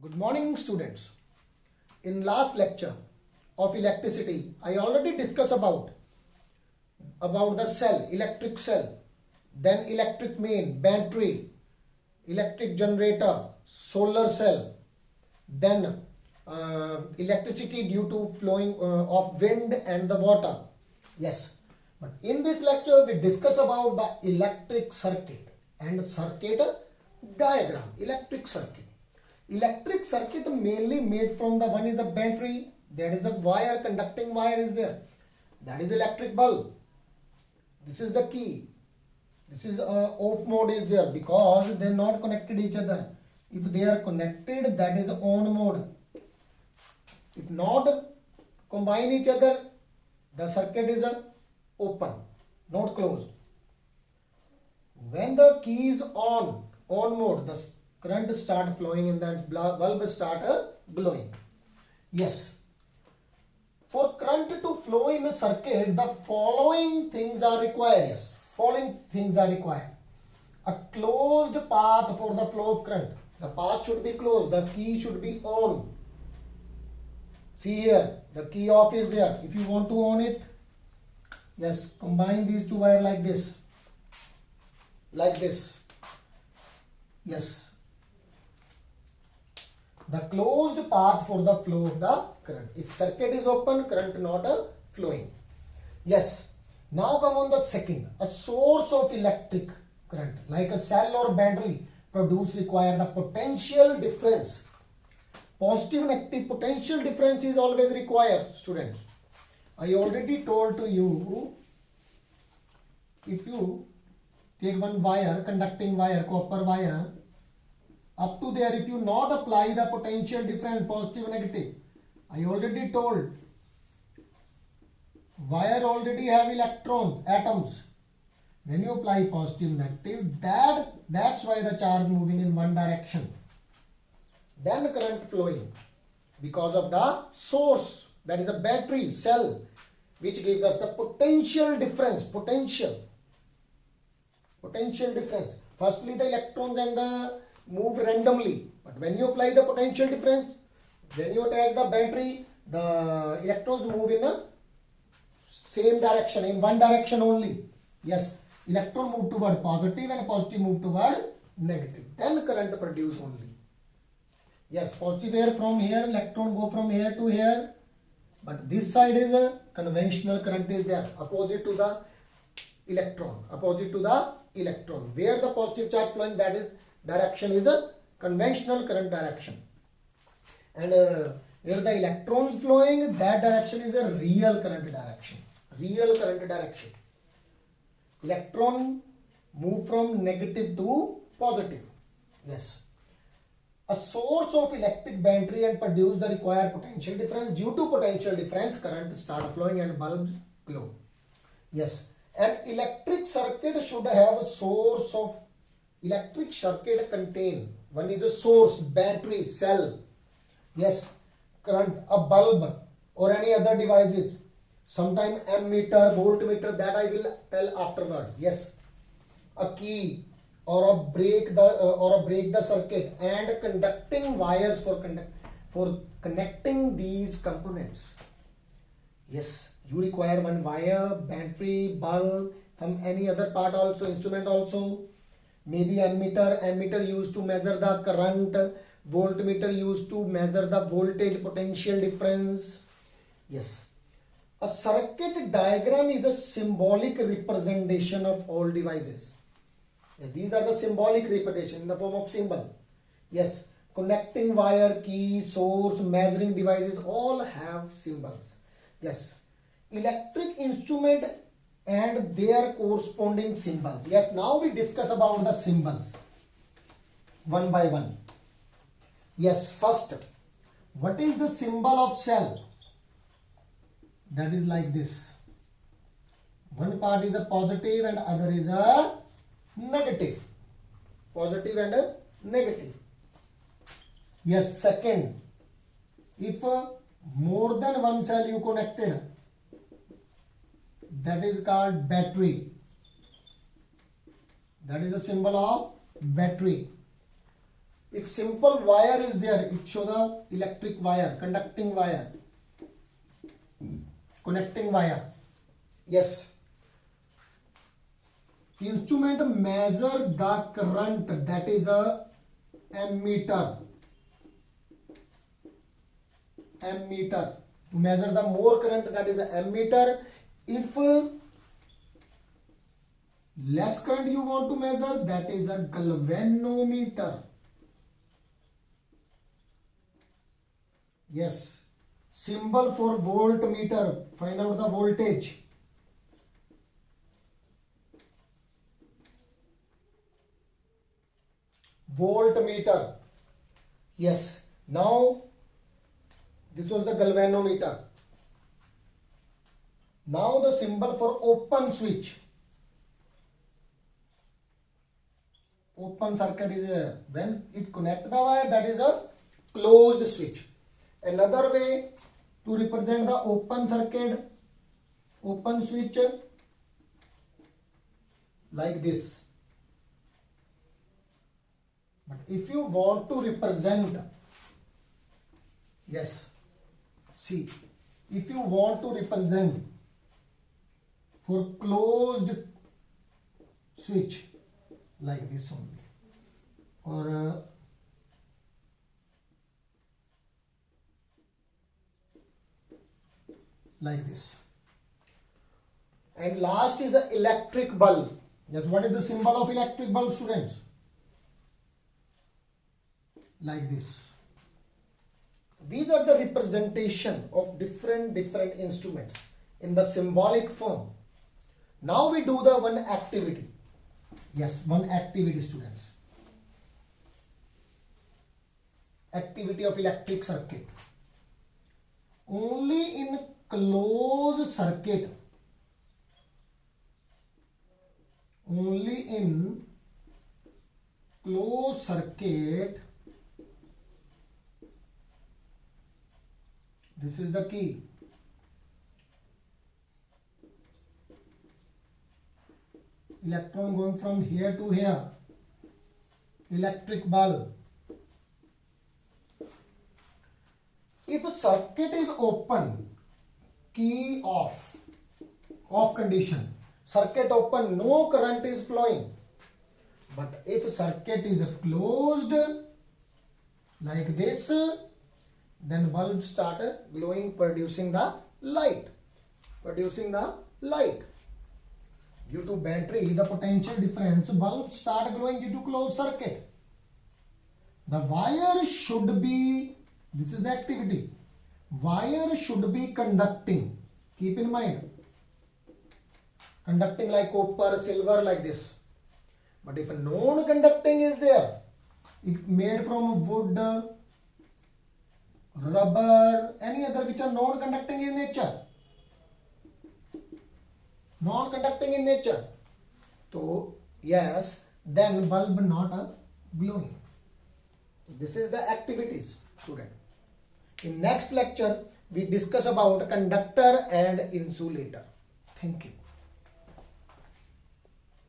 Good morning, students. In last lecture of electricity, I already discussed about the cell, electric cell, then electric main, battery, electric generator, solar cell, then electricity due to flowing of wind and the water. Yes, but in this lecture we discuss about the electric circuit and circuit diagram. Electric circuit mainly made from the one is a battery, that is a wire, conducting wire is there, that is electric bulb. This is the key. This is off mode is there because they are not connected each other. If they are connected, that is on mode. If not combine each other, the circuit is open, not closed. When the key is on mode, the current start flowing and then bulb start glowing. Yes. For current to flow in a circuit, the following things are required. Yes. Following things are required. A closed path for the flow of current. The path should be closed. The key should be on. See here, the key off is there. If you want to on it, yes, combine these two wires like this. Like this. Yes. The closed path for the flow of the current. If circuit is open, current not flowing. Yes. Now come on the second. A source of electric current like a cell or battery require the potential difference. Positive and negative potential difference is always required, students. I already told to you, if you take one wire, conducting wire, copper wire, up to there, if you not apply the potential difference, positive and negative, I already told, wire already have electrons, atoms. When you apply positive, negative, that's why the charge moving in one direction. Then current flowing because of the source, that is a battery cell, which gives us the potential difference. Potential difference. Firstly, the electrons and the move randomly, but when you apply the potential difference, when you attach the battery, the electrons move in a same direction, in one direction only. Yes, electron move toward positive and positive move toward negative. Then current produce only. Yes, positive here from here, electron go from here to here, but this side is a conventional current is there, opposite to the electron, where the positive charge flowing, that is direction is a conventional current direction, and where the electrons flowing, that direction is a real current direction. Electron move from negative to positive. Yes. A source of electric battery and produce the required potential difference. Due to potential difference, current start flowing and bulbs glow. Yes. An electric circuit should have a source of electric circuit contain. One is a source, battery, cell. Yes. Current, a bulb or any other devices. Sometime ammeter, voltmeter, that I will tell afterwards. Yes. A key or a break the circuit, and conducting wires for connecting these components. Yes, you require one wire, battery, bulb, some any other part also, instrument also. Maybe ammeter used to measure the current, voltmeter used to measure the voltage potential difference. Yes. A circuit diagram is a symbolic representation of all devices. These are the symbolic representation in the form of symbol. Yes, connecting wire, key, source, measuring devices all have symbols. Yes, electric instrument and their corresponding symbols. Yes, now we discuss about the symbols one by one. Yes, first, what is the symbol of cell? That is like this. One part is a positive and other is a negative. Positive and a negative. Yes, second, if more than one cell you connected, that is called battery. That is a symbol of battery. If simple wire is there, it show the electric wire, conducting wire, connecting wire. Yes. Instrument measure the current, that is a ammeter. Ammeter. To measure the more current, that is a ammeter. If less current you want to measure, that is a galvanometer. Yes. Symbol for voltmeter. Find out the voltage. Voltmeter. Yes. Now this was the galvanometer. Now the symbol for open switch. Open circuit is when it connect the wire, that is a closed switch. Another way to represent the open circuit, open switch, like this. But if you want to represent, yes, see, if you want to represent for closed switch, like this only, or like this. And last is the electric bulb. Yes, what is the symbol of electric bulb, students? Like this. These are the representation of different instruments in the symbolic form. Now we do the one activity. Yes, one activity, students. Activity of electric circuit. Only in closed circuit, only in closed circuit, this is the key. Electron going from here to here, electric bulb. If a circuit is open, key off condition, circuit open, no current is flowing. But if circuit is closed like this, then bulb start glowing, producing the light. Due to battery, the potential difference, bulb start glowing due to closed circuit. The wire should be, this is the activity, wire should be conducting. Keep in mind, conducting like copper, silver, like this. But if a non-conducting is there, it made from wood, rubber, any other which are non-conducting in nature. Non-conducting in nature. So yes, then bulb not glowing. This is the activities, student. In next lecture, we discuss about conductor and insulator. Thank you.